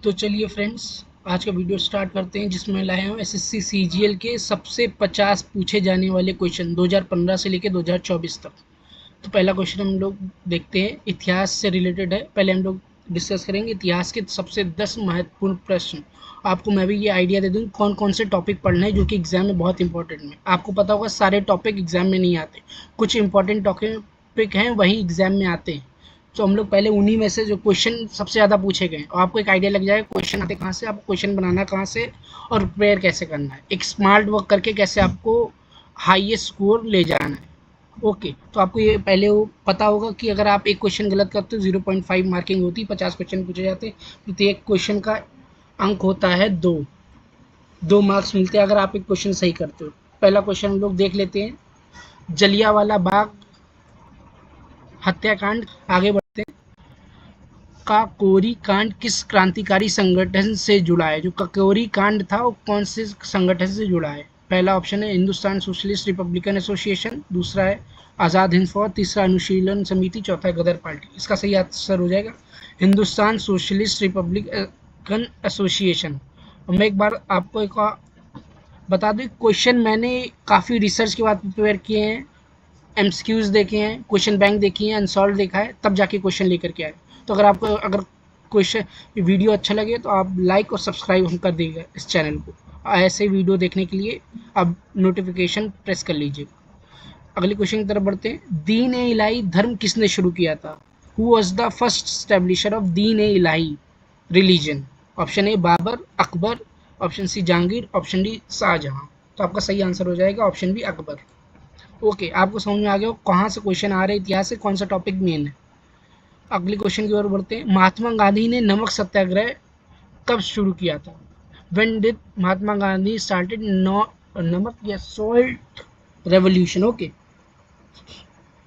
तो चलिए फ्रेंड्स, आज का वीडियो स्टार्ट करते हैं जिसमें लाए हैं एसएससी सीजीएल के सबसे 50 पूछे जाने वाले क्वेश्चन 2015 से लेकर 2024 तक। तो पहला क्वेश्चन हम लोग देखते हैं, इतिहास से रिलेटेड है। पहले हम लोग डिस्कस करेंगे इतिहास के सबसे 10 महत्वपूर्ण प्रश्न। आपको मैं भी ये आइडिया दे दूँ कौन कौन से टॉपिक पढ़ने हैं जो कि एग्जाम में बहुत इंपॉर्टेंट है। आपको पता होगा सारे टॉपिक एग्जाम में नहीं आते, कुछ इंपॉर्टेंट टॉपिक हैं वही एग्जाम में आते हैं। तो हम लोग पहले उन्हीं में से जो क्वेश्चन सबसे ज़्यादा पूछे गए और आपको एक आइडिया लग जाएगा क्वेश्चन आते कहाँ से, आपको क्वेश्चन बनाना कहाँ से और प्रिपेयर कैसे करना है, एक स्मार्ट वर्क करके कैसे आपको हाईएस्ट स्कोर ले जाना है। ओके, तो आपको ये पहले वो पता होगा कि अगर आप एक क्वेश्चन गलत करते हो 0.5 मार्किंग होती, 50 क्वेश्चन पूछे जाते, प्रत्येक क्वेश्चन का अंक होता है 2 मार्क्स मिलते हैं अगर आप एक क्वेश्चन सही करते हो। पहला क्वेश्चन हम लोग देख लेते हैं, जलियांवाला बाग हत्याकांड। आगे बढ़ते हैं, काकोरी कांड किस क्रांतिकारी संगठन से जुड़ा है? जो काकोरी कांड था वो कौन से संगठन से जुड़ा है? पहला ऑप्शन है हिंदुस्तान सोशलिस्ट रिपब्लिकन एसोसिएशन, दूसरा है आज़ाद हिंद फौज, तीसरा अनुशीलन समिति, चौथा है गदर पार्टी। इसका सही आंसर हो जाएगा हिंदुस्तान सोशलिस्ट रिपब्लिकन एसोसिएशन। और मैं एक बार आपको एक बता दूं, क्वेश्चन मैंने काफ़ी रिसर्च के बाद प्रिपेयर किए हैं, एमसीक्यूज देखे हैं, क्वेश्चन बैंक देखी है, अनसॉल्व देखा है, तब जाके क्वेश्चन लेकर के आए। तो अगर क्वेश्चन वीडियो अच्छा लगे तो आप लाइक और सब्सक्राइब हम कर दीजिएगा इस चैनल को। ऐसे वीडियो देखने के लिए आप नोटिफिकेशन प्रेस कर लीजिए। अगले क्वेश्चन की तरफ बढ़ते हैं, दीन ए इलाही धर्म किसने शुरू किया था? Who was the first establisher of Din e Ilahi religion? Option A Babur, Akbar, option C Jahangir, option D Shahjahan. तो आपका सही आंसर हो जाएगा ऑप्शन बी अकबर। ओके, आपको समझ में आ गया कहाँ से क्वेश्चन आ रहे हैं, इतिहास से कौन सा टॉपिक मेन है। अगले क्वेश्चन की ओर बढ़ते हैं, महात्मा गांधी ने नमक सत्याग्रह कब शुरू किया था? When did Mahatma Gandhi started नमक या सॉल्ट रेवोल्यूशन? ओके,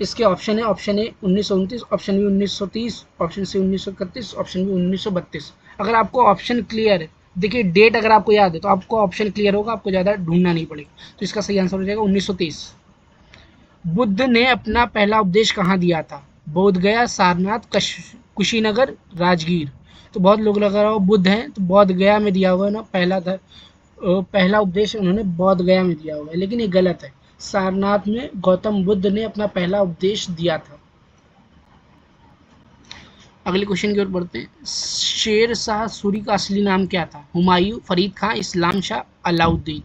इसके ऑप्शन है, option A 1929, option B 1930, option C 1931, option B 1932। अगर आपको ऑप्शन क्लियर है, देखिए डेट अगर आपको याद है तो आपको ऑप्शन क्लियर होगा, आपको ज़्यादा ढूंढना नहीं पड़ेगा। तो इसका सही आंसर हो जाएगा 1930। बुद्ध ने अपना पहला उपदेश कहाँ दिया था? बोध गया, सारनाथ, कुशीनगर, राजगीर। तो बहुत लोग लग रहा हो बुद्ध हैं तो बोध गया में दिया हुआ है ना, पहला उपदेश उन्होंने बोध गया में दिया हुआ है, लेकिन ये गलत है। सारनाथ में गौतम बुद्ध ने अपना पहला उपदेश दिया था। अगले क्वेश्चन की ओर बढ़ते हैं, शेर शाह सूरी का असली नाम क्या था? हुमायूं, फरीद खां, इस्लाम शाह, अलाउद्दीन।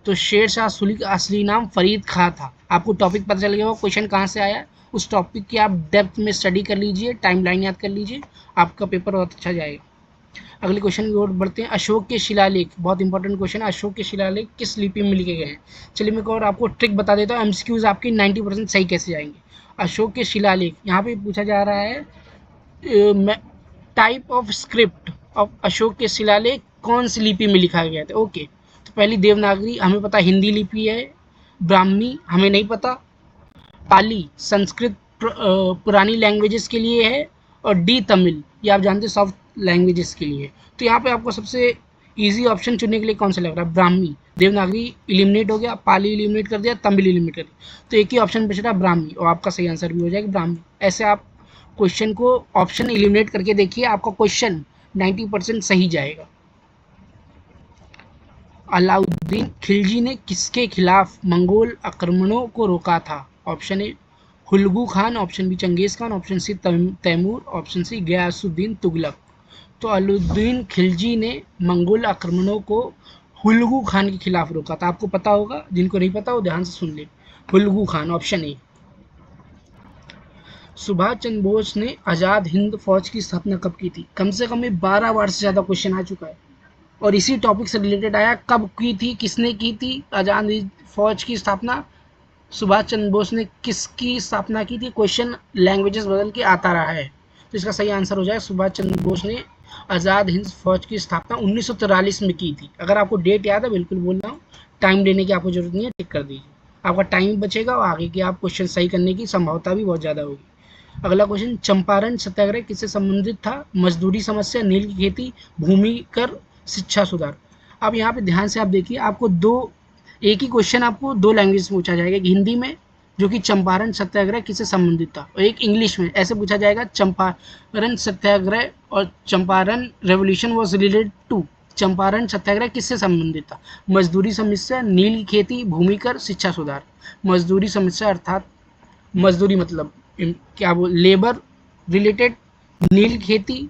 तो शेर शाह सूरी का असली नाम फरीद खां था। आपको टॉपिक पता चल गया होगा क्वेश्चन कहाँ से आया, उस टॉपिक की आप डेप्थ में स्टडी कर लीजिए, टाइमलाइन याद कर लीजिए, आपका पेपर बहुत अच्छा जाएगा। अगले क्वेश्चन की ओर बढ़ते हैं, अशोक के शिलालेख, बहुत इंपॉर्टेंट क्वेश्चन है, अशोक के शिलालेख किस लिपि में लिखे गए हैं? चलिए मैं एक और आपको ट्रिक बता देता हूँ, एमसीक्यूज आपकी 90% सही कैसे जाएंगे। अशोक के शिलालेख, यहाँ पे पूछा जा रहा है type of script of Ashok के शिलालेख कौन सी लिपि में लिखा गया था? ओके, तो पहली देवनागरी हमें पता हिंदी लिपि है, ब्राह्मी हमें नहीं पता, पाली संस्कृत पुरानी लैंग्वेजेस के लिए है, और डी तमिल, ये आप जानते हैं सॉफ्ट लैंग्वेजेस के लिए। तो यहाँ पे आपको सबसे इजी ऑप्शन चुनने के लिए कौन सा लग रहा है? ब्राह्मी। देवनागरी इलिमिनेट हो गया, पाली इलिमिनेट कर दिया, तमिल इलिमिनेट कर दिया, तो एक ही ऑप्शन बच रहा है ब्राह्मी, और आपका सही आंसर भी हो जाएगा ब्राह्मी। ऐसे आप क्वेश्चन को ऑप्शन इलिमिनेट करके देखिए, आपका क्वेश्चन 90% सही जाएगा। अलाउद्दीन खिलजी ने किसके खिलाफ मंगोल आक्रमणों को रोका था? Option A Hulagu Khan, option B Genghis Khan, option C Timur, option C Ghiyasuddin Tughlaq. तो अलाउद्दीन खिलजी ने मंगोल आक्रमणों को हुलगू खान के खिलाफ रोका था। आपको पता होगा, जिनको नहीं पता वो ध्यान से सुन ले, हुलगू Khan, option A. Subhash Chandra Bose ने आज़ाद हिंद फौज की स्थापना कब की थी? कम से कम 12 बार से ज़्यादा क्वेश्चन आ चुका है और इसी टॉपिक से रिलेटेड आया, कब की थी, किसने की थी आज़ाद हिंद फौज की स्थापना? सुभाष चंद्र बोस ने किसकी स्थापना की थी? क्वेश्चन लैंग्वेजेस बदल के आता रहा है, तो इसका सही आंसर हो जाएगा सुभाष चंद्र बोस ने आज़ाद हिंद फौज की स्थापना 1943 में की थी। अगर आपको डेट याद है, बिल्कुल बोल रहा हूँ, टाइम लेने की आपको जरूरत नहीं है, टिक कर दीजिए, आपका टाइम बचेगा और आगे के आप क्वेश्चन सही करने की संभावना भी बहुत ज़्यादा होगी। अगला क्वेश्चन, चंपारण सत्याग्रह किससे संबंधित था? मजदूरी समस्या, नील की खेती, भूमि कर, शिक्षा सुधार। अब यहाँ पे ध्यान से आप देखिए, आपको एक ही क्वेश्चन आपको 2 लैंग्वेज में पूछा जाएगा, हिंदी में जो कि चंपारण सत्याग्रह किससे संबंधित था। और एक इंग्लिश में ऐसे पूछा जाएगा, चंपारण सत्याग्रह और Champaran revolution was related to, Champaran Satyagraha किससे संबंधित था। मजदूरी समस्या, नील की खेती, भूमिकर, शिक्षा सुधार। मजदूरी समस्या अर्थात मजदूरी मतलब क्या वो लेबर रिलेटेड, नील खेती,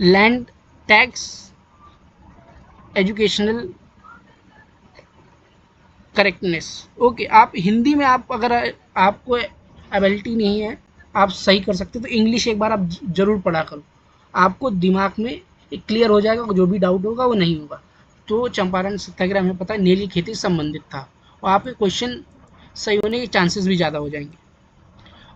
land tax, educational correctness. Okay, आप हिंदी में आप अगर आपको एबिलिटी नहीं है, आप सही कर सकते हो, तो इंग्लिश एक बार आप जरूर पढ़ा करो, आपको दिमाग में एक क्लियर हो जाएगा, जो भी डाउट होगा वो नहीं होगा। तो चंपारण सत्याग्रह हमें पता है नील की खेती से संबंधित था, और आपके क्वेश्चन सही होने के चांसेस भी ज़्यादा हो जाएंगे।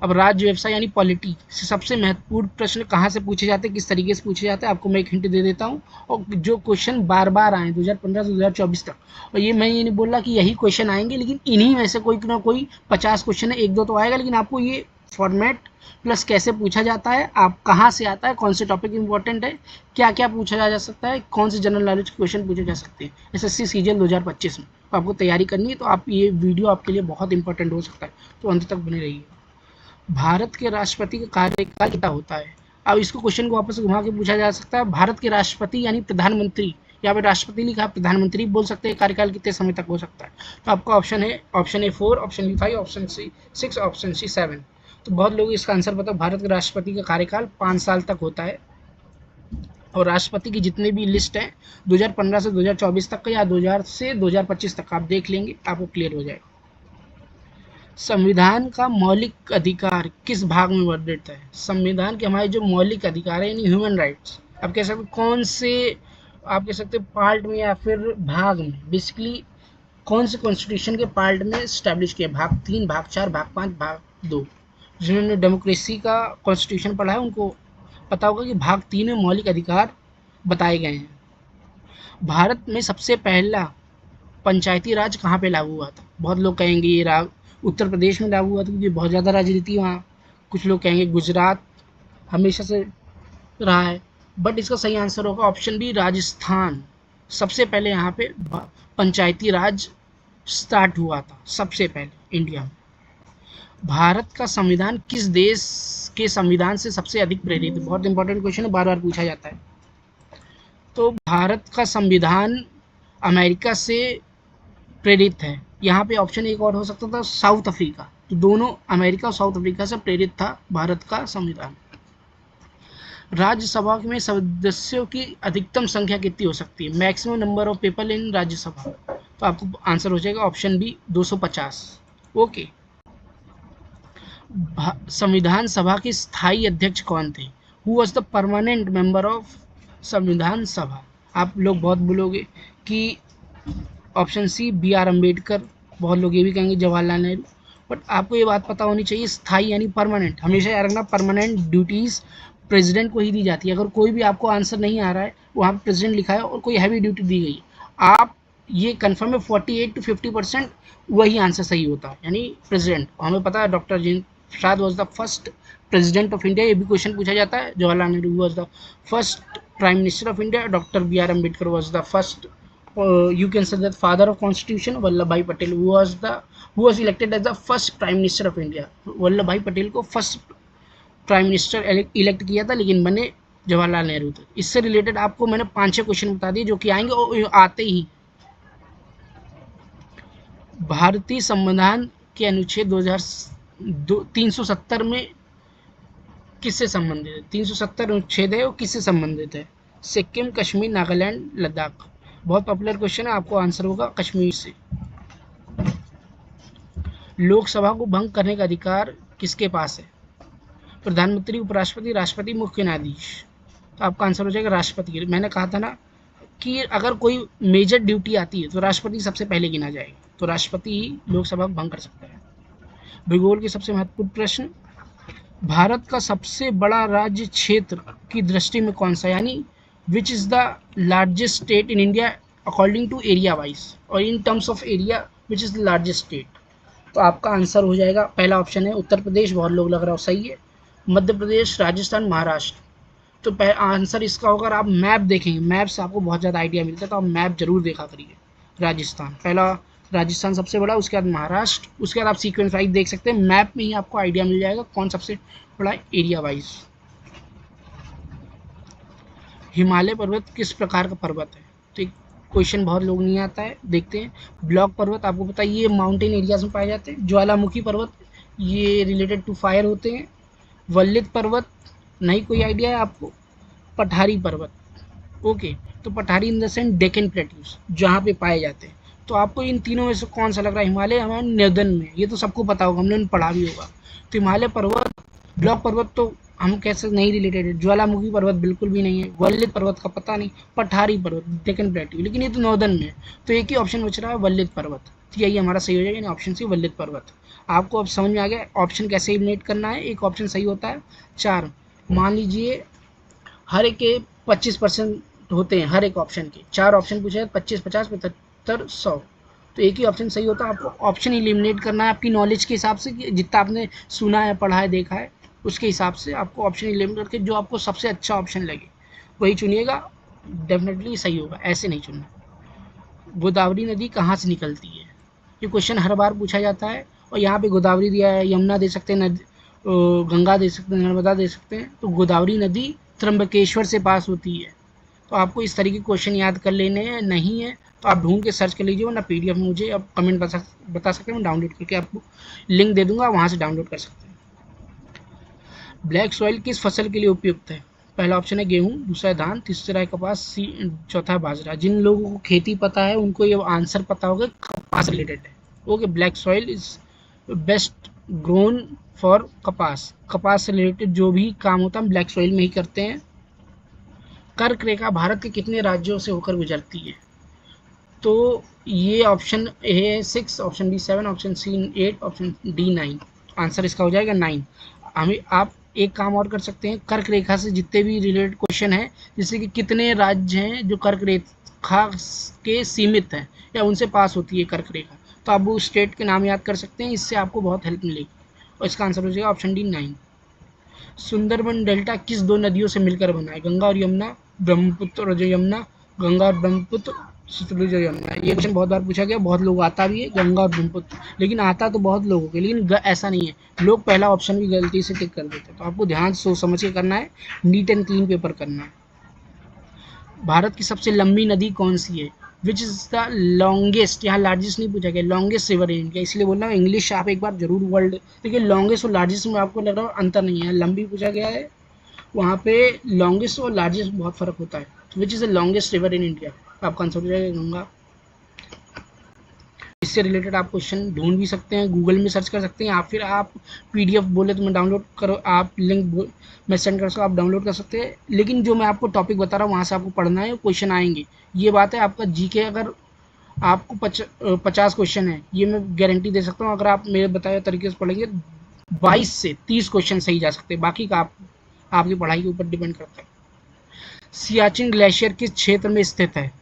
अब राज्य व्यवसाय यानी पॉलिटी से सबसे महत्वपूर्ण प्रश्न कहाँ से पूछे जाते हैं, किस तरीके से पूछे जाते हैं, आपको मैं एक हिंट दे देता हूँ। और जो क्वेश्चन बार बार आए 2015 से 2024 तक, और ये मैं ये नहीं बोल रहा कि यही क्वेश्चन आएंगे, लेकिन इन्हीं में से कोई ना कोई 50 क्वेश्चन है, एक दो तो आएगा, लेकिन आपको ये फॉर्मेट प्लस कैसे पूछा जाता है, आप कहाँ से आता है, कौन से टॉपिक इंपॉर्टेंट है, क्या क्या पूछा जा सकता है, कौन से जनरल नॉलेज क्वेश्चन पूछे जा सकते हैं एसएससी सीजीएल 2025 में, तो आपको तैयारी करनी है। तो आप ये वीडियो आपके लिए बहुत इंपॉर्टेंट हो सकता है, तो अंत तक बने रहिए। भारत के राष्ट्रपति का कार्यकाल कितना होता है। अब इसको क्वेश्चन को वापस घुमा के पूछा जा सकता है, भारत के राष्ट्रपति यानी प्रधानमंत्री, यहाँ पे राष्ट्रपति लिखा, प्रधानमंत्री बोल सकते हैं, कार्यकाल कितने समय तक हो सकता है। तो आपका option A 4, option B 5, option C 6, option C 7। तो बहुत लोग इसका आंसर पता, भारत के राष्ट्रपति का कार्यकाल 5 साल तक होता है। और राष्ट्रपति की जितने भी लिस्ट है 2015 से 2024 तक का, या 2000 से 2025 तक आप देख लेंगे, आपको क्लियर हो जाएगा। संविधान का मौलिक अधिकार किस भाग में वर्णित है। संविधान के हमारे जो मौलिक अधिकार है यानी ह्यूमन राइट्स, आप कह सकते कौन से, आप कह सकते पार्ट में या फिर भाग में, बेसिकली कौन से कॉन्स्टिट्यूशन के पार्ट में स्टैब्लिश किया, भाग 3, भाग 4, भाग 5, भाग 2। जिन्होंने डेमोक्रेसी का कॉन्स्टिट्यूशन पढ़ा है उनको पता होगा कि भाग 3 में मौलिक अधिकार बताए गए हैं। भारत में सबसे पहला पंचायती राज कहाँ पे लागू हुआ था। बहुत लोग कहेंगे ये राग उत्तर प्रदेश में लागू हुआ था, क्योंकि बहुत ज़्यादा राजनीति वहाँ। कुछ लोग कहेंगे गुजरात हमेशा से रहा है, बट इसका सही आंसर होगा ऑप्शन बी, राजस्थान। सबसे पहले यहाँ पे पंचायती राज स्टार्ट हुआ था सबसे पहले इंडिया में। भारत का संविधान किस देश के संविधान से सबसे अधिक प्रेरित है। बहुत इंपॉर्टेंट क्वेश्चन है, बार बार पूछा जाता है। तो भारत का संविधान अमेरिका से प्रेरित है। यहाँ पे ऑप्शन एक और हो सकता था, साउथ अफ्रीका। तो दोनों अमेरिका और साउथ अफ्रीका से प्रेरित था भारत का संविधान। राज्यसभा में सदस्यों की अधिकतम संख्या कितनी हो सकती है, maximum number of people in Rajya Sabha. तो आपको आंसर हो जाएगा ऑप्शन बी 250। ओके, संविधान सभा के स्थायी अध्यक्ष कौन थे। Who was the permanent member of Samvidhan Sabha. आप लोग बहुत बोलोगे कि option C B R Ambedkar, बहुत लोग ये भी कहेंगे जवाहरलाल नेहरू, बट आपको ये बात पता होनी चाहिए, स्थायी यानी परमानेंट। हमेशा याद रखना, परमानेंट ड्यूटीज़ प्रेसिडेंट को ही दी जाती है। अगर कोई भी आपको आंसर नहीं आ रहा है, वहाँ पर प्रेसिडेंट लिखा है और कोई हैवी ड्यूटी दी गई, आप ये कन्फर्म है 48 to 50% वही आंसर सही होता है, यानी प्रेसिडेंट। हमें पता है doctor Rajendra Prasad was the first president of India, ये भी क्वेश्चन पूछा जाता है। Jawaharlal Nehru was the first prime minister of India, doctor B R Ambedkar was the first you can say that father of constitution, Vallabhbhai Patel who was elected as the first prime minister of India। Vallabh Patel को first prime minister elect किया था, लेकिन बने जवाहरलाल नेहरू थे। इससे related आपको मैंने 5-6 question बता दिए जो कि आएंगे, और आते ही भारतीय संविधान के अनुच्छेद 370 में किससे संबंधित है। 370 अनुच्छेद है, वो किससे संबंधित है। सिक्किम, कश्मीर, नागालैंड, लद्दाख। बहुत पॉपुलर क्वेश्चन है, आपको आंसर होगा कश्मीर से। लोकसभा को भंग करने का अधिकार किसके पास है। प्रधानमंत्री, उपराष्ट्रपति, राष्ट्रपति, मुख्य न्यायाधीश। तो आपका आंसर हो जाएगा राष्ट्रपति। मैंने कहा था ना कि अगर कोई मेजर ड्यूटी आती है तो राष्ट्रपति सबसे पहले गिना जाएगा, तो राष्ट्रपति ही लोकसभा को भंग कर सकता है। भूगोल के सबसे महत्वपूर्ण प्रश्न, भारत का सबसे बड़ा राज्य क्षेत्र की दृष्टि में कौन सा, यानी which is the largest state in India according to area wise, और in terms of area which is the largest state. तो आपका आंसर हो जाएगा, पहला ऑप्शन है उत्तर प्रदेश, बहुत लोग लग रहा हो सही है, मध्य प्रदेश, राजस्थान, महाराष्ट्र। तो आंसर इसका होगा, आप मैप देखेंगे, मैप से आपको बहुत ज़्यादा आइडिया मिलता है, तो आप मैप जरूर देखा करिए। राजस्थान, पहला राजस्थान सबसे बड़ा, उसके बाद महाराष्ट्र, उसके बाद आप सीक्वेंस वाइज देख सकते हैं, मैप में ही आपको आइडिया मिल जाएगा कौन सबसे बड़ा एरिया वाइज। हिमालय पर्वत किस प्रकार का पर्वत है? तो एक क्वेश्चन बहुत लोग नहीं आता है, देखते हैं। ब्लॉक पर्वत आपको पता है ये माउंटेन एरियाज में पाए जाते हैं। ज्वालामुखी पर्वत ये रिलेटेड टू फायर होते हैं। वल्लित पर्वत नहीं कोई आइडिया है आपको। पठारी पर्वत, ओके, तो पठारी in the sense Deccan plateaus जहाँ पे पाए जाते हैं। तो आपको इन तीनों में से कौन सा लग रहा है? हिमालय हमारे नर्दर्न में, ये तो सबको पता होगा, हमने पढ़ा भी होगा। तो हिमालय पर्वत, ब्लॉक पर्वत तो हम कैसे नहीं रिलेटेड है, ज्वालामुखी पर्वत बिल्कुल भी नहीं है, वल्लित पर्वत का पता नहीं, पठारी पर्वत डेक्कन प्लेट्यू, लेकिन ये तो नॉर्दर्न में है। तो एक ही ऑप्शन बच रहा है वल्लित पर्वत, तो यही हमारा सही हो जाएगा, ऑप्शन सी वल्लित पर्वत। आपको अब समझ में आ गया ऑप्शन कैसे एलिमिनेट करना है। एक ऑप्शन सही होता है 4, मान लीजिए हर एक के 25% होते हैं, हर एक ऑप्शन के 4 ऑप्शन पूछे हैं, 25, 50, 75, 100, तो एक ही ऑप्शन सही होता है। आपको ऑप्शन एलिमिनेट करना है आपकी नॉलेज के हिसाब से, जितना आपने सुना है, पढ़ा है, देखा है, उसके हिसाब से आपको ऑप्शन एलिमिनेट करके जो आपको सबसे अच्छा ऑप्शन लगे वही चुनिएगा, डेफिनेटली सही होगा, ऐसे नहीं चुनना। गोदावरी नदी कहाँ से निकलती है? ये क्वेश्चन हर बार पूछा जाता है, और यहाँ पे गोदावरी दिया है, यमुना दे सकते हैं, नदी गंगा दे सकते हैं, नर्मदा दे सकते हैं, तो गोदावरी नदी त्र्यंबकेश्वर से पास होती है। तो आपको इस तरीके के क्वेश्चन याद कर लेने हैं, नहीं है तो आप ढूंढ के सर्च कर लीजिए, वरना पीडीएफ में मुझे आप कमेंट बता सकते हैं, मैं डाउनलोड करके आपको लिंक दे दूंगा, वहाँ से डाउनलोड कर सकते हैं। ब्लैक सॉइल किस फसल के लिए उपयुक्त है? पहला ऑप्शन है गेहूं, दूसरा है धान, तीसरा है कपास, चौथा है बाजरा। जिन लोगों को खेती पता है उनको ये आंसर पता होगा, कपास रिलेटेड है। Okay, black soil is best grown for कपास। कपास से रिलेटेड जो भी काम होता है हम ब्लैक सॉइल में ही करते हैं। कर्क रेखा भारत के कितने राज्यों से होकर गुजरती है? तो ये ऑप्शन ए है 6, option B 7, option C 8, option D 9। Answer इसका हो जाएगा 9। हमें आप एक काम और कर सकते हैं, कर्क रेखा से जितने भी रिलेटेड क्वेश्चन है, जैसे कि कितने राज्य हैं जो कर्क रेखा के सीमित हैं या उनसे पास होती है कर्क रेखा, तो आप वो स्टेट के नाम याद कर सकते हैं, इससे आपको बहुत हेल्प मिलेगी। और इसका आंसर हो जाएगा ऑप्शन डी 9। सुंदरबन डेल्टा किस 2 नदियों से मिलकर बना है? गंगा और यमुना, ब्रह्मपुत्र और जो यमुना, गंगा और ब्रह्मपुत्र, सतलुज और यमुना। ये क्वेश्चन बहुत बार पूछा गया, बहुत लोग आता भी है गंगा और ब्रह्मपुत्र, लेकिन आता तो बहुत लोगों के, लेकिन ऐसा नहीं है, लोग पहला ऑप्शन भी गलती से टिक कर देते हैं। तो आपको ध्यान सोच समझ के करना है, नीट एंड क्लीन पेपर करना है। भारत की सबसे लंबी नदी कौन सी है? विच इज़ द लॉन्गेस्ट, यहाँ लार्जेस्ट नहीं पूछा गया, लॉन्गेस्ट रिवर इन इंडिया, इसलिए बोल रहा हूँ इंग्लिश आप एक बार जरूर वर्ल्ड देखिए। लॉन्गेस्ट और लार्जेस्ट में आपको लग रहा है अंतर नहीं है, लंबी पूछा गया है, वहाँ पे लॉन्गेस्ट और लार्जेस्ट बहुत फर्क होता है। विच is the longest river in India, आपका आंसर हो जाएगा गंगा। इससे रिलेटेड आप क्वेश्चन ढूंढ भी सकते हैं, गूगल में सर्च कर सकते हैं, या फिर आप पीडीएफ बोले तो मैं डाउनलोड करो, आप लिंक मैं सेंड कर सकता, आप डाउनलोड कर सकते हैं। लेकिन जो मैं आपको टॉपिक बता रहा हूँ वहाँ से आपको पढ़ना है, क्वेश्चन आएंगे, ये बात है। आपका जीके अगर आपको 50 क्वेश्चन है, ये मैं गारंटी दे सकता हूँ, अगर आप मेरे बताए तरीके से पढ़ेंगे 22 से 30 क्वेश्चन सही जा सकते हैं, बाकी का आपकी पढ़ाई के ऊपर डिपेंड करता है। सियाचिन ग्लेशियर किस क्षेत्र में स्थित है?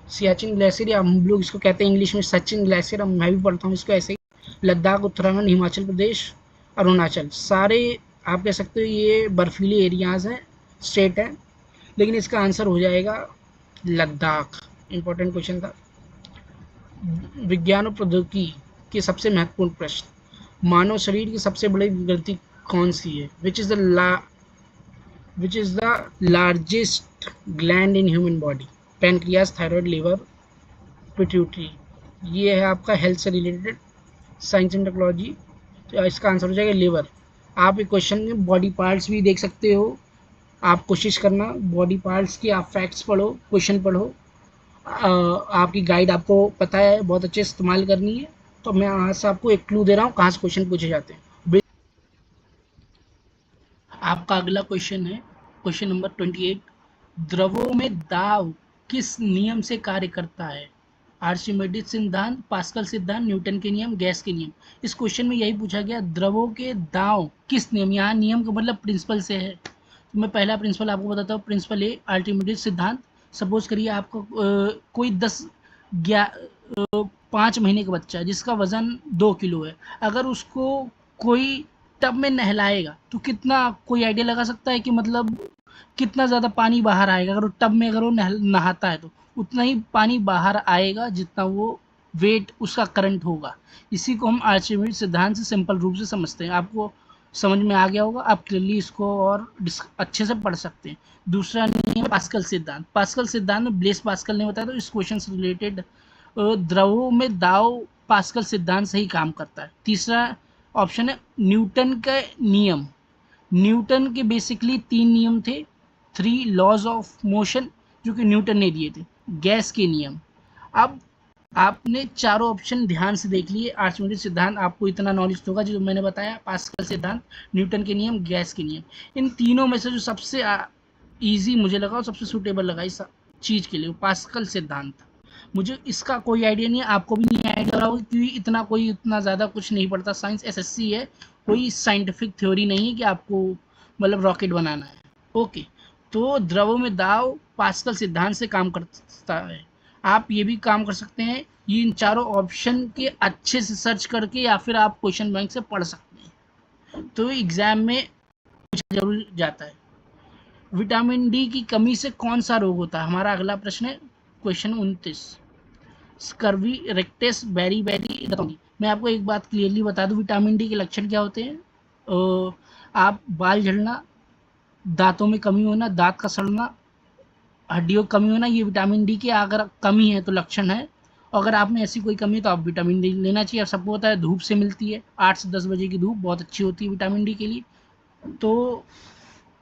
सियाचिन ग्लेशियर, या हम लोग इसको कहते हैं इंग्लिश में सचिन ग्लेशियर, मैं भी पढ़ता हूँ इसको ऐसे ही। लद्दाख, उत्तराखंड, हिमाचल प्रदेश, अरुणाचल, सारे आप कह सकते हो ये बर्फीले एरियाज हैं, स्टेट है, लेकिन इसका आंसर हो जाएगा लद्दाख। इंपॉर्टेंट क्वेश्चन था। विज्ञान और प्रौद्योगिकी के सबसे महत्वपूर्ण प्रश्न, मानव शरीर की सबसे बड़ी विकृति कौन सी है? Which is the largest gland in human body? Pancreas, thyroid, liver, pituitary. ये है आपका हेल्थ से रिलेटेड, साइंस एंड टेक्नोलॉजी, तो इसका आंसर हो जाएगा लिवर। आप एक क्वेश्चन में बॉडी पार्ट्स भी देख सकते हो, आप कोशिश करना बॉडी पार्ट्स की, आप फैक्ट्स पढ़ो, क्वेश्चन पढ़ो, आपकी गाइड आपको पता है बहुत अच्छे इस्तेमाल करनी है। तो मैं यहाँ से आपको एक क्लू दे रहा हूँ कहाँ से क्वेश्चन पूछे जाते हैं। आपका अगला क्वेश्चन है क्वेश्चन नंबर 28, द्रवों में दाब किस नियम से कार्य करता है? आर्चिमेडिस सिद्धांत, पास्कल सिद्धांत, न्यूटन के नियम, गैस के नियम। इस क्वेश्चन में यही पूछा गया, द्रवों के दाव किस नियम, यहाँ नियम का मतलब प्रिंसिपल से है। तो मैं पहला प्रिंसिपल आपको बताता हूँ। प्रिंसिपल ए, आर्चिमेडिस सिद्धांत। सपोज करिए आपको कोई 5 महीने का बच्चा है जिसका वजन 2 किलो है, अगर उसको कोई टब में नहलाएगा तो कितना, कोई आइडिया लगा सकता है कि मतलब कितना ज़्यादा पानी बाहर आएगा? अगर वो टब में अगर वो नहाता है तो उतना ही पानी बाहर आएगा जितना वो वेट उसका करंट होगा। इसी को हम आर्चिमिडीज सिद्धांत से सिंपल रूप से समझते हैं। आपको समझ में आ गया होगा, आप क्लियरली इसको और अच्छे से पढ़ सकते हैं। दूसरा नियम पास्कल सिद्धांत। पास्कल सिद्धांत में ब्लेस पास्कल ने बताया, तो इस क्वेश्चन से रिलेटेड द्रवों में दाव पास्कल सिद्धांत से ही काम करता है। तीसरा ऑप्शन है न्यूटन का नियम। न्यूटन के बेसिकली 3 नियम थे, 3 लॉज ऑफ मोशन, जो कि न्यूटन ने दिए थे। गैस के नियम। अब आपने चारों ऑप्शन ध्यान से देख लिए। आर्चिमिडीज सिद्धांत आपको इतना नॉलेज होगा जो मैंने बताया, पास्कल सिद्धांत, न्यूटन के नियम, गैस के नियम। इन तीनों में से जो सबसे ईजी मुझे लगा और सबसे सूटेबल लगा इस चीज़ के लिए, वो पास्कल सिद्धांत था। मुझे इसका कोई आइडिया नहीं है, आपको भी नहीं आइडिया होगा, क्योंकि इतना ज़्यादा कुछ नहीं पड़ता। साइंस एसएससी है, कोई साइंटिफिक थ्योरी नहीं है कि आपको मतलब रॉकेट बनाना है। ओके, तो द्रवों में दाव पास्कल सिद्धांत से काम करता है। आप ये भी काम कर सकते हैं, ये इन चारों ऑप्शन के अच्छे से सर्च करके, या फिर आप क्वेश्चन बैंक से पढ़ सकते हैं, तो एग्जाम में पूछा जरूर जाता है। विटामिन डी की कमी से कौन सा रोग होता है? हमारा अगला प्रश्न है, क्वेश्चन 29। स्कर्वी, रेक्टेस, बेरी बेरी, मैं आपको एक बात क्लियरली बता दूं, विटामिन डी के लक्षण क्या होते हैं। आप बाल झड़ना, दांतों में कमी होना, दांत का सड़ना, हड्डियों की कमी होना, ये विटामिन डी की अगर कमी है तो लक्षण है। अगर आप में ऐसी कोई कमी है तो आप विटामिन डी लेना चाहिए। और सबको पता है धूप से मिलती है, 8 से 10 बजे की धूप बहुत अच्छी होती है विटामिन डी के लिए। तो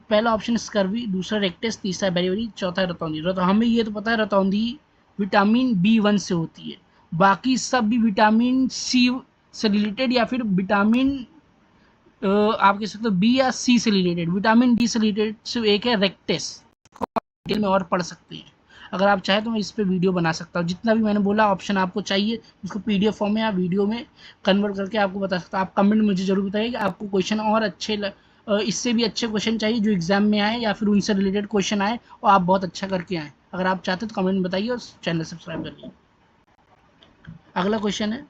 पहला ऑप्शन स्कर्वी, दूसरा रेक्टेस, तीसरा बेरीबेरी, चौथा रतौंधी। हमें ये तो पता है रतौंधी विटामिन B1 से होती है, बाकी सब भी विटामिन सी से रिलेटेड, या फिर विटामिन आप कह सकते हो बी या सी से रिलेटेड। विटामिन डी से रिलेटेड सिर्फ एक है रेक्टेस, डिटेल में और पढ़ सकते हैं। अगर आप चाहें तो मैं इस पे वीडियो बना सकता हूँ। जितना भी मैंने बोला ऑप्शन आपको चाहिए, उसको पीडीएफ फॉर्म में या वीडियो में कन्वर्ट करके आपको बता सकता हूँ। आप कमेंट मुझे जरूर बताइए कि आपको क्वेश्चन और इससे भी अच्छे क्वेश्चन चाहिए जो एग्जाम में आए, या फिर उनसे रिलेटेड क्वेश्चन आए और आप बहुत अच्छा करके आए। अगर आप चाहते तो कमेंट में बताइए और चैनल सब्सक्राइब करिए। अगला क्वेश्चन है,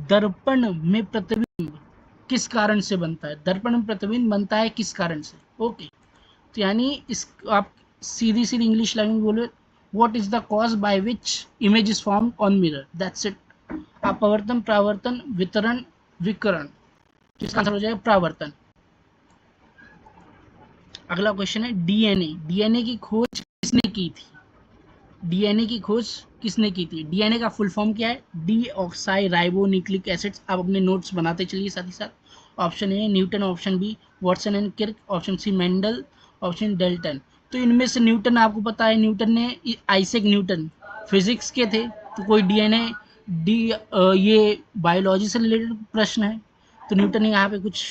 दर्पण में प्रतिबिंब किस कारण से बनता है? दर्पण में प्रतिबिंब बनता है किस कारण से? ओके, तो यानी इस आप सीधी सीधी इंग्लिश लैंग्वेज बोले, what is the cause by which image is form on mirror, that's it. अपवर्तन, परावर्तन, वितरण, विकरण, इसका आंसर हो जाएगा परावर्तन। अगला क्वेश्चन है, डीएनए। डीएनए की खोज किसने की थी? डीएनए की खोज किसने की थी? डीएनए का फुल फॉर्म क्या है? D oxy ribo nucleic acids. आप अपने नोट्स बनाते चलिए साथ ही साथ। Option A Newton, option B Watson and Crick, option C Mendel, option Dalton. तो इनमें से न्यूटन आपको पता है, न्यूटन ने, आइजैक न्यूटन फिजिक्स के थे, तो कोई डीएनए डी ये बायोलॉजी से रिलेटेड प्रश्न है, तो न्यूटन ने यहाँ पे कुछ,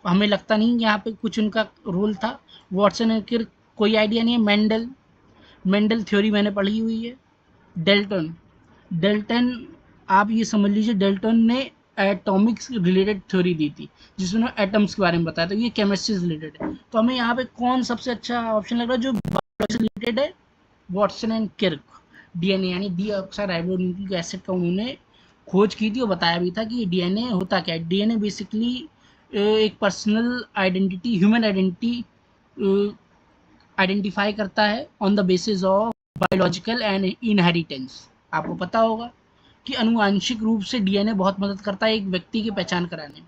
हमें लगता नहीं यहाँ पे कुछ उनका रोल था। वाटसन एंड किर्क कोई आइडिया नहीं है। मेंडल, मेंडल थ्योरी मैंने पढ़ी हुई है। डेल्टन, डेल्टन आप ये समझ लीजिए, डेल्टन ने एटॉमिक्स रिलेटेड थ्योरी दी थी, जिसमें एटम्स के बारे में बताया था, ये केमिस्ट्री से रिलेटेड है। तो हमें यहाँ पे कौन सबसे अच्छा ऑप्शन लग रहा है जो बायोलॉजी से रिलेटेड है? Watson and Kirk. डीएनए यानी डीऑक्साराइबोन्यूक्लिक एसिड का उन्होंने खोज की थी और बताया भी था कि डीएनए होता क्या है। डीएनए बेसिकली एक personal identity, human identity identify करता है on the basis of biological and inheritance. आपको पता होगा कि अनुवांशिक रूप से डीएनए बहुत मदद करता है एक व्यक्ति की पहचान कराने में।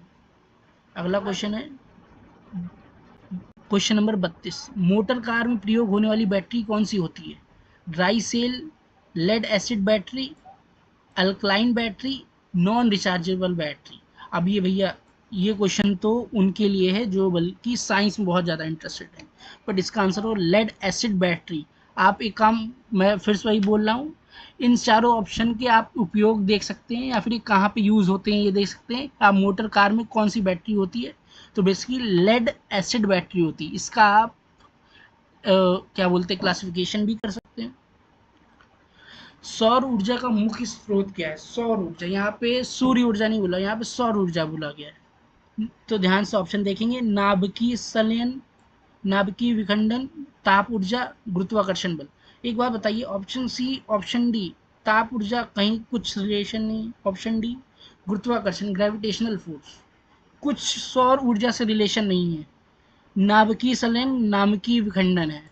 अगला क्वेश्चन है, क्वेश्चन नंबर 32। मोटर कार में प्रयोग होने वाली बैटरी कौन सी होती है? Dry cell, lead acid battery, alkaline battery, non rechargeable battery. अब ये भैया, ये क्वेश्चन तो उनके लिए है जो बल्कि साइंस में बहुत ज़्यादा इंटरेस्टेड है, बट इसका आंसर हो लेड एसिड बैटरी। आप एक काम, मैं फिर से वही बोल रहा हूँ, इन चारों ऑप्शन के आप उपयोग देख सकते हैं, या फिर ये कहाँ पे यूज़ होते हैं ये देख सकते हैं। आप मोटर कार में कौन सी बैटरी होती है, तो बेसिकली लेड एसिड बैटरी होती है। इसका आप क्या बोलते हैं, क्लासिफिकेशन भी कर सकते हैं। सौर ऊर्जा का मुख्य स्रोत क्या है? सौर ऊर्जा, यहाँ पे सूर्य ऊर्जा नहीं बोला, यहाँ पे सौर ऊर्जा बोला गया है। तो ध्यान से ऑप्शन देखेंगे, नाभिकीय संलयन, नाभिकीय विखंडन, ताप ऊर्जा, गुरुत्वाकर्षण बल। एक बात बताइए, ऑप्शन सी, ऑप्शन डी, ताप ऊर्जा कहीं कुछ रिलेशन नहीं। ऑप्शन डी गुरुत्वाकर्षण, ग्रेविटेशनल फोर्स, कुछ सौर ऊर्जा से रिलेशन नहीं है। नाभिकीय संलयन, नाभिकीय विखंडन है।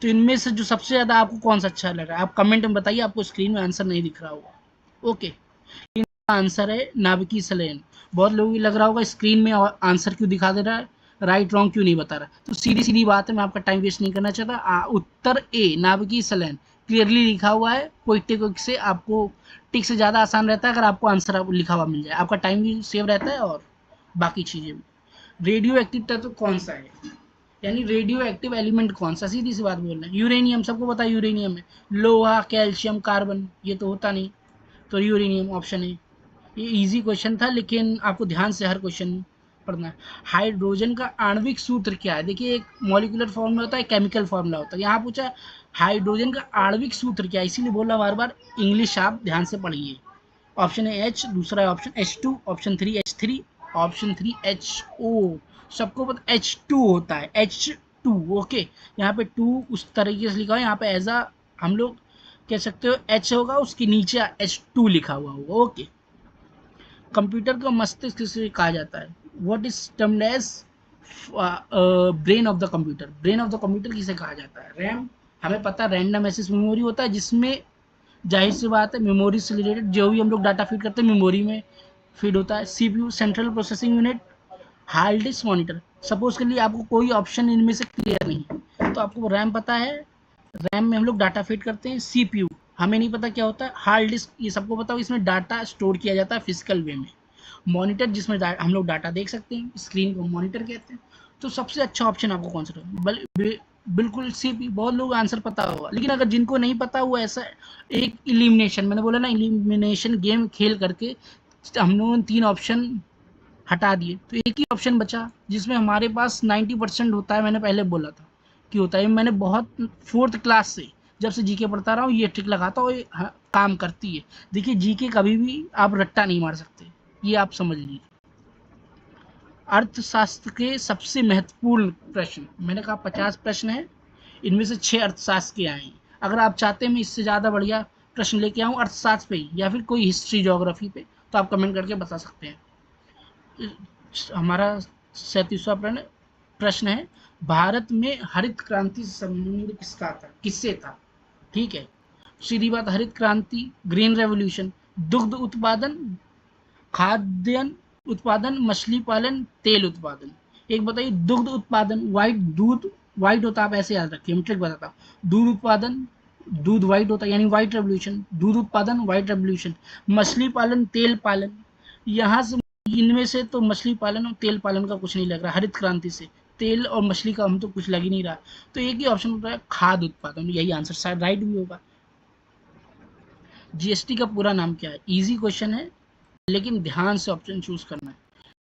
तो इनमें से जो सबसे ज़्यादा आपको कौन सा अच्छा लग रहा है, आप कमेंट में बताइए। आपको स्क्रीन में आंसर नहीं दिख रहा होगा। ओके, आंसर है नाभिकीय संलयन। बहुत लोगों को लग रहा होगा स्क्रीन में आंसर क्यों दिखा दे रहा है, राइट रॉन्ग क्यों नहीं बता रहा, तो सीधी सीधी बात है, मैं आपका टाइम वेस्ट नहीं करना चाहता। उत्तर ए नाभिकीय संलयन क्लियरली लिखा हुआ है, कोई टिक से आपको टिक से ज़्यादा आसान रहता है अगर आपको आंसर लिखा हुआ मिल जाए, आपका टाइम भी सेव रहता है और बाकी चीज़ें भी। रेडियो एक्टिव तत्व कौन सा है, यानी रेडियो एक्टिव एलिमेंट कौन सा, सीधी सी बात बोल रहे हैं। यूरेनियम, सबको पता है यूरेनियम है। लोहा, कैल्शियम, कार्बन, ये तो होता नहीं, तो यूरेनियम ऑप्शन है। ये इजी क्वेश्चन था लेकिन आपको ध्यान से हर क्वेश्चन पढ़ना है। हाइड्रोजन का आणविक सूत्र क्या है, देखिए एक मॉलिक्यूलर फॉर्मूला होता है, केमिकल फॉर्मूला होता है, यहाँ पूछा हाइड्रोजन का आणविक सूत्र क्या है, इसीलिए बोला बार बार इंग्लिश आप ध्यान से पढ़िए। ऑप्शन है एच, दूसरा option H2, option 3 H3, option 3 HO। सबको पता H2 होता है, H2। ओके, यहाँ पे 2 उस तरीके से लिखा है, यहाँ पे एज अ हम लोग कह सकते हो H होगा, उसके नीचे H2 लिखा हुआ होगा। ओके, कंप्यूटर का मस्तिष्क किसे कहा जाता है, what is termed as brain of the computer, brain of the computer किसे कहा जाता है। रैम, हमें पता है रैंडम एक्सेस मेमोरी होता है, जिसमें जाहिर सी बात है मेमोरी से रिलेटेड जो भी हम लोग डाटा फीड करते हैं मेमोरी में फीड होता है। CPU, central processing unit, hard disk, monitor. Suppose के लिए आपको कोई ऑप्शन इनमें से क्लियर नहीं है तो आपको रैम पता है, रैम में हम लोग डाटा फीड करते हैं। सीपीयू हमें नहीं पता क्या होता है। हार्ड डिस्क ये सबको पता हो, इसमें डाटा स्टोर किया जाता है फिजिकल वे में। मॉनिटर जिसमें हम लोग डाटा देख सकते हैं, स्क्रीन को मॉनिटर कहते हैं। तो सबसे अच्छा ऑप्शन आपको कौन सा लगा, बिल्कुल सीपी। बहुत लोग आंसर पता होगा, लेकिन अगर जिनको नहीं पता वो ऐसा एक इलिमिनेशन, मैंने बोला ना इलिमिनेशन गेम खेल करके हम लोगों ने 3 ऑप्शन हटा दिए, तो एक ही ऑप्शन बचा जिसमें हमारे पास 90% होता है। मैंने पहले बोला था कि होता है, मैंने बहुत 4th क्लास से जब से जीके पढ़ता रहा हूँ ये ट्रिक लगाता हूँ, हाँ, काम करती है। देखिए जीके कभी भी आप रट्टा नहीं मार सकते, ये आप समझ लीजिए। अर्थशास्त्र के सबसे महत्वपूर्ण प्रश्न, मैंने कहा 50 प्रश्न है, इनमें से 6 अर्थशास्त्र के आए हैं। अगर आप चाहते हैं मैं इससे ज़्यादा बढ़िया प्रश्न लेके आऊँ अर्थशास्त्र पे या फिर कोई हिस्ट्री ज्योग्राफी पे, तो आप कमेंट करके बता सकते हैं। हमारा 37वां प्रश्न है, भारत में हरित क्रांति से संबंध किसका था, किससे था। ठीक है, सीधी बात, हरित क्रांति, ग्रीन रेवोल्यूशन, दुग्ध उत्पादन, खाद्यान्न उत्पादन, मछली पालन, तेल उत्पादन। एक बताइए, दुग्ध उत्पादन, व्हाइट दूध, व्हाइट होता है, आप ऐसे याद रखिए, मैं ट्रिक बताता हूँ। दूध उत्पादन, दूध व्हाइट होता है यानी व्हाइट रेवोल्यूशन, दूध उत्पादन व्हाइट रेवोल्यूशन। मछली पालन, तेल पालन, यहाँ से इनमें से तो मछली पालन और तेल पालन का कुछ नहीं लग रहा, हरित क्रांति से तेल और मछली का हम तो कुछ लग ही नहीं रहा, तो एक ही ऑप्शन होता है खाद्य उत्पादन, यही आंसर शायद राइट भी होगा। जीएसटी का पूरा नाम क्या है, इजी क्वेश्चन है लेकिन ध्यान से ऑप्शन चूज करना है।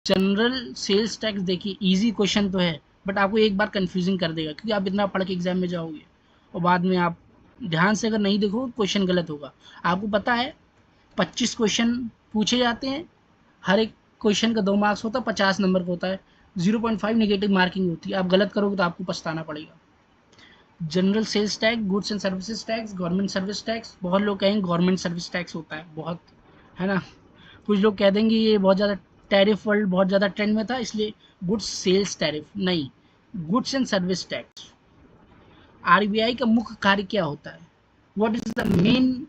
जनरल सेल्स टैक्स, देखिए इजी क्वेश्चन तो है बट आपको एक बार कंफ्यूजिंग कर देगा, क्योंकि आप इतना पढ़ के एग्जाम में जाओगे और बाद में आप ध्यान से अगर नहीं देखो क्वेश्चन गलत होगा। आपको पता है 25 क्वेश्चन पूछे जाते हैं, हर एक क्वेश्चन का 2 मार्क्स होता है, 50 नंबर का होता है, 0.5 नेगेटिव मार्किंग होती है। आप गलत करोगे तो आपको पछताना पड़ेगा। General sales tax, goods and services tax, government service tax. बहुत लोग कहेंगे गवर्नमेंट सर्विस टैक्स होता है, बहुत है ना, कुछ लोग कह देंगे ये बहुत ज़्यादा टैरिफ वर्ल्ड बहुत ज़्यादा ट्रेंड में था इसलिए गुड्स सेल्स टैरिफ, नहीं, goods and service tax. RBI का मुख्य कार्य क्या होता है, what is the main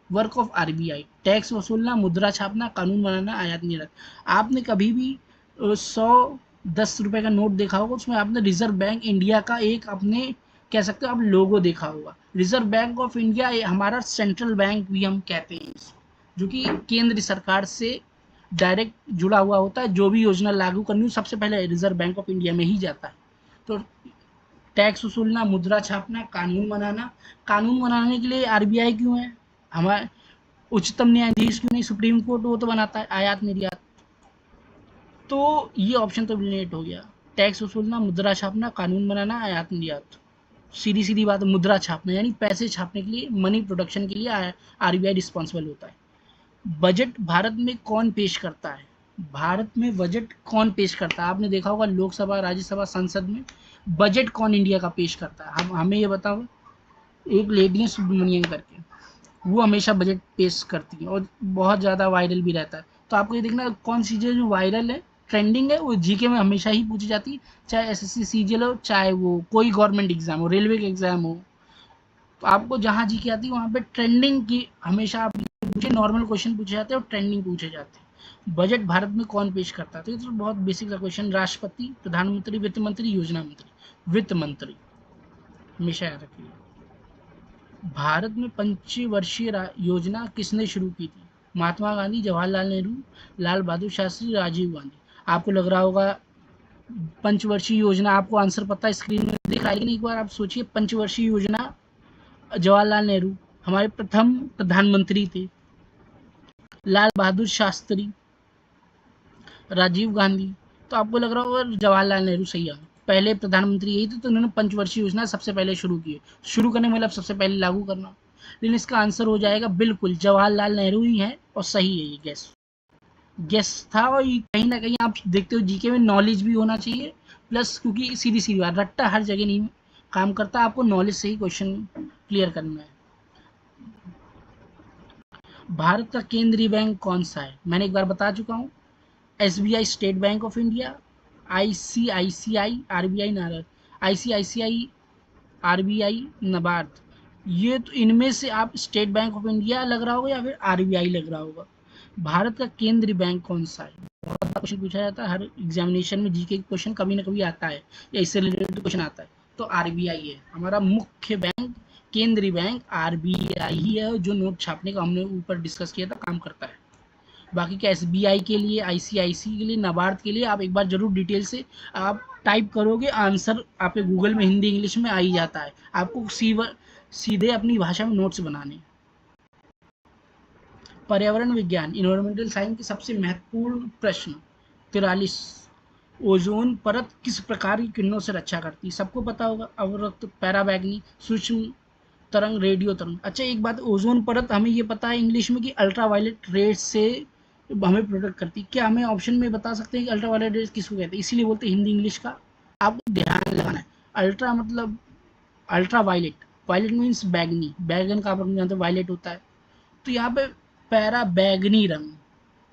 work of RBI. Tax वसूलना, मुद्रा छापना, कानून बनाना, आयात निर्यात। आपने कभी भी 100-10 रुपए का नोट देखा होगा, उसमें आपने रिजर्व बैंक इंडिया का एक अपने कह सकते हो आप लोगो देखा होगा। रिजर्व बैंक ऑफ इंडिया हमारा सेंट्रल बैंक भी हम कहते हैं इसको, जो कि केंद्र सरकार से डायरेक्ट जुड़ा हुआ होता है, जो भी योजना लागू करनी हो सबसे पहले रिजर्व बैंक ऑफ इंडिया में ही जाता है। तो टैक्स वसूलना, मुद्रा छापना, कानून बनाना। कानून बनाने के लिए आरबीआई क्यों है, हमारे उच्चतम न्यायाधीश क्यों नहीं, सुप्रीम कोर्ट वो तो बनाता है। आयात निर्यात, तो ये ऑप्शन तो एलिमिनेट हो गया। टैक्स वसूलना, मुद्रा छापना, कानून बनाना, आयात निर्यात। सीधी सीधी बात, मुद्रा छापना यानी पैसे छापने के लिए, मनी प्रोडक्शन के लिए आरबीआई रिस्पॉन्सिबल होता है। बजट भारत में कौन पेश करता है, भारत में बजट कौन पेश करता है। आपने देखा होगा लोकसभा, राज्यसभा, संसद में बजट कौन इंडिया का पेश करता है, हम हमें ये बताओ। एक लेडी है सुब्रमण्यम करके, वो हमेशा बजट पेश करती है और बहुत ज़्यादा वायरल भी रहता है। तो आपको ये देखना कौन सी चीज़ जो वायरल है, ट्रेंडिंग है, वो जीके में हमेशा ही पूछी जाती है, चाहे एसएससी सीजीएल हो, चाहे वो कोई गवर्नमेंट एग्जाम हो, रेलवे के एग्जाम हो। तो आपको जहाँ जीके आती है वहाँ पे ट्रेंडिंग की हमेशा आप पूछे ये नॉर्मल क्वेश्चन पूछे जाते हैं और ट्रेंडिंग पूछे जाते हैं। बजट भारत में कौन पेश करता है? तो ये तो बहुत बेसिक सा क्वेश्चन, राष्ट्रपति, प्रधानमंत्री, वित्त मंत्री, योजना मंत्री। वित्त मंत्री, हमेशा याद रखिए। भारत में पंचवर्षीय योजना किसने शुरू की थी? महात्मा गांधी, जवाहरलाल नेहरू, लाल बहादुर शास्त्री, राजीव गांधी। आपको लग रहा होगा पंचवर्षीय योजना, आपको आंसर पता है, स्क्रीन में दिख रहा है, लेकिन एक बार आप सोचिए, पंचवर्षीय योजना, जवाहरलाल नेहरू हमारे प्रथम प्रधानमंत्री थे, लाल बहादुर शास्त्री, राजीव गांधी। तो आपको लग रहा होगा जवाहरलाल नेहरू सही है, पहले प्रधानमंत्री यही थे, तो उन्होंने पंचवर्षीय योजना सबसे पहले शुरू की है। शुरू करने मतलब सबसे पहले लागू करना, लेकिन इसका आंसर हो जाएगा बिल्कुल जवाहरलाल नेहरू ही है, और सही है ये गेस था। और कहीं ना कहीं आप देखते हो जीके में नॉलेज भी होना चाहिए, प्लस क्योंकि सीधी सीधी बात, रट्टा हर जगह नहीं काम करता, आपको नॉलेज से ही क्वेश्चन क्लियर करना है। भारत का केंद्रीय बैंक कौन सा है? मैंने एक बार बता चुका हूँ, SBI state bank of India, ICICI RBI Narad, ICICI RBI NABARD. ये तो इनमें से आप स्टेट बैंक ऑफ इंडिया लग रहा होगा या फिर RBI लग रहा होगा। भारत का केंद्रीय बैंक कौन सा है? बहुत बार क्वेश्चन पूछा जाता है, हर एग्जामिनेशन में जीके क्वेश्चन कभी ना कभी आता है या इससे रिलेटेड क्वेश्चन आता है। तो RBI है हमारा मुख्य बैंक, केंद्रीय बैंक RBI ही है, जो नोट छापने का हमने ऊपर डिस्कस किया था काम करता है। बाकी का SBI के लिए, ICICI के लिए, नाबार्ड के लिए आप एक बार जरूर डिटेल से आप टाइप करोगे, आंसर आपके गूगल में हिंदी इंग्लिश में आ ही जाता है, आपको सीधे अपनी भाषा में नोट्स बनाने। पर्यावरण विज्ञान, इन्वायरमेंटल साइंस के सबसे महत्वपूर्ण प्रश्न 43, ओजोन परत किस प्रकार की किरणों से रक्षा करती है? सबको पता होगा, अवरक्त, पैराबैग्नी, सूक्ष्म तरंग, रेडियो तरंग। अच्छा एक बात, ओजोन परत हमें ये पता है इंग्लिश में कि अल्ट्रावायलेट रेस से हमें प्रोटेक्ट करती है। क्या हमें ऑप्शन में बता सकते हैं कि अल्ट्रावायलेट रेस किसको कहते हैं? इसीलिए बोलते हैं हिंदी इंग्लिश का आपको ध्यान लगाना है। अल्ट्रा मतलब अल्ट्रावायलेट, वायलेट मीन्स बैगनी, बैगन का आप जानते हैं वायलेट होता है, तो यहाँ पे पैरा बैगनी रंग,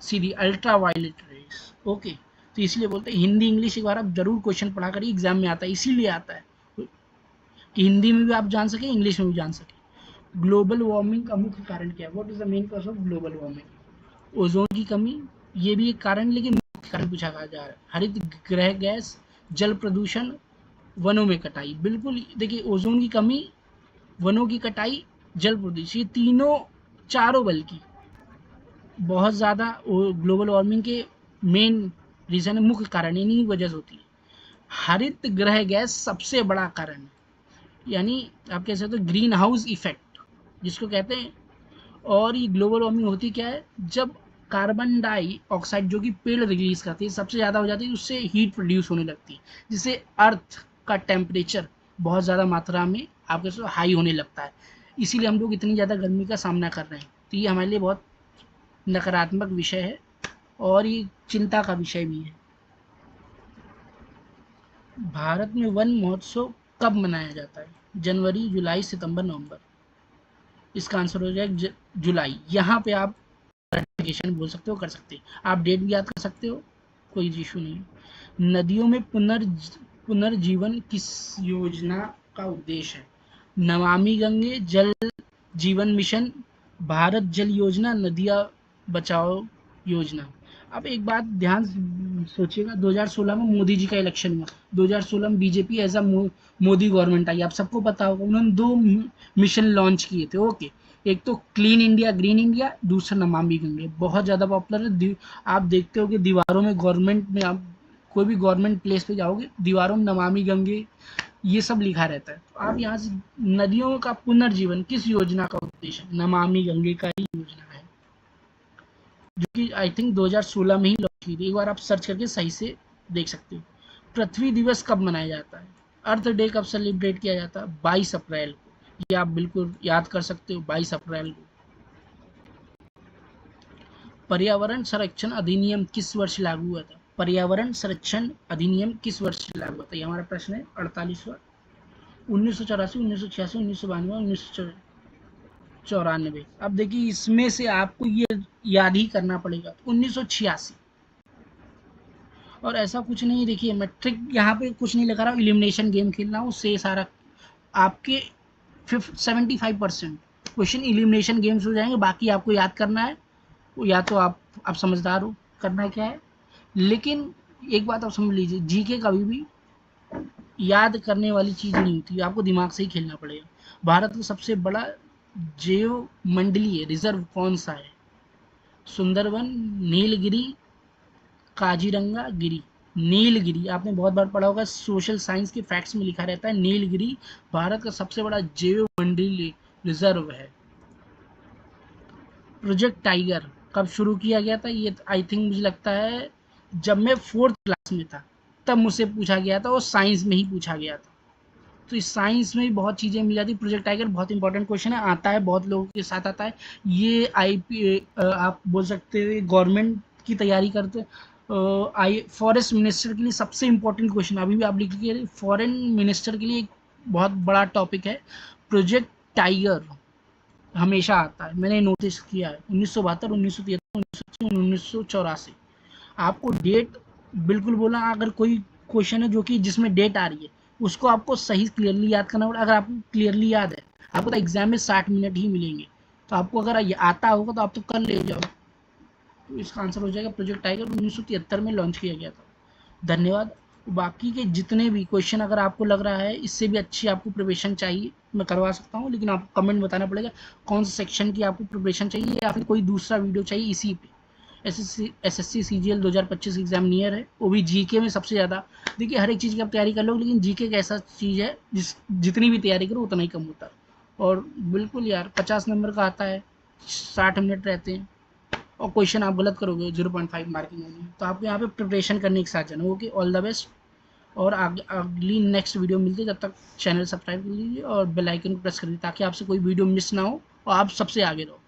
सीधी अल्ट्रावायलेट रेस। ओके, तो इसलिए बोलते हैं हिंदी इंग्लिश एक बार आप जरूर क्वेश्चन पढ़ा करिए, एग्जाम में आता है, इसीलिए आता है कि हिंदी में भी आप जान सके, इंग्लिश में भी जान सके। ग्लोबल वार्मिंग का मुख्य कारण क्या है? What is the main cause of global warming? Ozone की कमी, ये भी एक कारण, लेकिन मुख्य कारण पूछा जा रहा है। हरित गृह गैस, जल प्रदूषण, वनों में कटाई। बिल्कुल देखिए, ओजोन की कमी, वनों की कटाई, जल प्रदूषण, ये तीनों, चारों बल्कि बहुत ज़्यादा ग्लोबल वार्मिंग के मेन रीज़न है, मुख्य कारण इन्हीं वजह से होती है। हरित गृह गैस सबसे बड़ा कारण है, यानी आप कह सकते हो ग्रीन हाउस इफेक्ट जिसको कहते हैं। और ये ग्लोबल वार्मिंग होती क्या है, जब कार्बन डाइऑक्साइड जो कि पेड़ रिलीज करती है सबसे ज़्यादा हो जाती है, उससे हीट प्रोड्यूस होने लगती है, जिससे अर्थ का टेम्परेचर बहुत ज़्यादा मात्रा में आप कह सकते हो हाई होने लगता है। इसीलिए हम लोग इतनी ज़्यादा गर्मी का सामना कर रहे हैं। तो ये हमारे लिए बहुत नकारात्मक विषय है और ये चिंता का विषय भी है। भारत में वन महोत्सव कब मनाया जाता है? जनवरी, जुलाई, सितंबर, नवंबर। इसका आंसर हो जाएगा जुलाई। यहाँ पे आप क्लासिफिकेशन बोल सकते हो, कर सकते हैं, आप डेट भी याद कर सकते हो, कोई इशू नहीं। नदियों में पुनर्जीवन किस योजना का उद्देश्य है? नमामि गंगे जल जीवन मिशन, भारत जल योजना, नदियाँ बचाओ योजना। अब एक बात ध्यान सोचिएगा, 2016 में मोदी जी का इलेक्शन हुआ, 2016 में BJP as a Modi government आई, आप सबको पता होगा, उन्होंने 2 मिशन लॉन्च किए थे। ओके, एक तो क्लीन इंडिया ग्रीन इंडिया, दूसरा नमामि गंगे, बहुत ज़्यादा पॉपुलर है। आप देखते हो कि दीवारों में गवर्नमेंट में, आप कोई भी गवर्नमेंट प्लेस पे जाओगे, दीवारों में नमामि गंगे ये सब लिखा रहता है। तो आप यहाँ से, नदियों का पुनर्जीवन किस योजना का उद्देश्य है? नमामि गंगे का ही योजना है, जो कि आई थिंक 2016 में ही लॉन्च की थी। एक बार आप सर्च करके सही से देख सकते हो। पृथ्वी दिवस कब मनाया जाता है? अर्थ डे कब सेलिब्रेट किया जाता है? 22 अप्रैल को। ये आप बिल्कुल याद कर सकते हो, 22 अप्रैल को। पर्यावरण संरक्षण अधिनियम किस वर्ष लागू हुआ था? पर्यावरण संरक्षण अधिनियम किस वर्ष लागू हुआ था? ये हमारा प्रश्न है 48वां। 1984, 1986, 1992, 1994। अब देखिए इसमें से आपको ये याद ही करना पड़ेगा, 1986। और ऐसा कुछ नहीं, देखिए मैं ट्रिक यहाँ पे कुछ नहीं लगा रहा हूँ, इलिमिनेशन गेम खेल रहा हूँ, से सारा आपके 75%, क्वेश्चन इलिमिनेशन गेम्स हो जाएंगे, बाकी आपको याद करना है, या तो आप समझदार हो, करना क्या है। लेकिन एक बात आप समझ लीजिए, जीके कभी भी याद करने वाली चीज नहीं होती, आपको दिमाग से ही खेलना पड़ेगा। भारत का सबसे बड़ा जैव मंडलीय रिजर्व कौन सा है? सुंदरबन, नीलगिरी, काजीरंगा गिरी। नीलगिरी आपने बहुत बार पढ़ा होगा, सोशल साइंस के फैक्ट्स में लिखा रहता है, नीलगिरी भारत का सबसे बड़ा जैव मंडलीय रिजर्व है। प्रोजेक्ट टाइगर कब शुरू किया गया था? ये आई थिंक मुझे लगता है जब मैं 4th क्लास में था तब मुझसे पूछा गया था, और साइंस में ही पूछा गया था। तो इस साइंस में भी बहुत चीज़ें मिल जाती। प्रोजेक्ट टाइगर बहुत इंपॉर्टेंट क्वेश्चन है, आता है बहुत लोगों के साथ आता है। ये आप बोल सकते हो गवर्नमेंट की तैयारी करते आई फॉरेस्ट मिनिस्टर के लिए सबसे इंपॉर्टेंट क्वेश्चन, अभी भी आप लिख लीजिए, फॉरेन मिनिस्टर के लिए एक बहुत बड़ा टॉपिक है प्रोजेक्ट टाइगर, हमेशा आता है, मैंने नोटिस किया है। 1972, 1973, 1984। आपको डेट बिल्कुल बोला, अगर कोई क्वेश्चन है जो कि जिसमें डेट आ रही है उसको आपको सही क्लियरली याद करना पड़ेगा। अगर आपको क्लियरली याद है, आपको तो एग्जाम में 60 मिनट ही मिलेंगे, तो आपको अगर ये आता होगा तो आप तो कर ले जाओ। तो इसका आंसर हो जाएगा प्रोजेक्ट टाइगर, 1973 में लॉन्च किया गया था। धन्यवाद। बाकी के जितने भी क्वेश्चन अगर आपको लग रहा है इससे भी अच्छी आपको प्रिपरेशन चाहिए, मैं करवा सकता हूँ, लेकिन आपको कमेंट बताना पड़ेगा कौन सा सेक्शन की आपको प्रिपरेशन चाहिए, या फिर कोई दूसरा वीडियो चाहिए इसी पे। एसएससी सीजीएल 2025 एग्जाम नियर है, वो भी जीके में सबसे ज़्यादा। देखिए हर एक चीज़ की आप तैयारी कर लो, लेकिन जीके एक ऐसा चीज़ है जितनी भी तैयारी करो उतना ही कम होता है। और बिल्कुल यार 50 नंबर का आता है, 60 मिनट रहते हैं, और क्वेश्चन आप गलत करोगे 0.5 मार्किंग होगी। तो आपको यहाँ पे प्रिपरेशन करने के साथ जाना। Okay, all the best. और अगली नेक्स्ट वीडियो मिलती है, तब तक चैनल सब्सक्राइब कर लीजिए और बेल आइकन को प्रेस कर दीजिए, ताकि आपसे कोई वीडियो मिस ना हो और आप सबसे आगे रहो।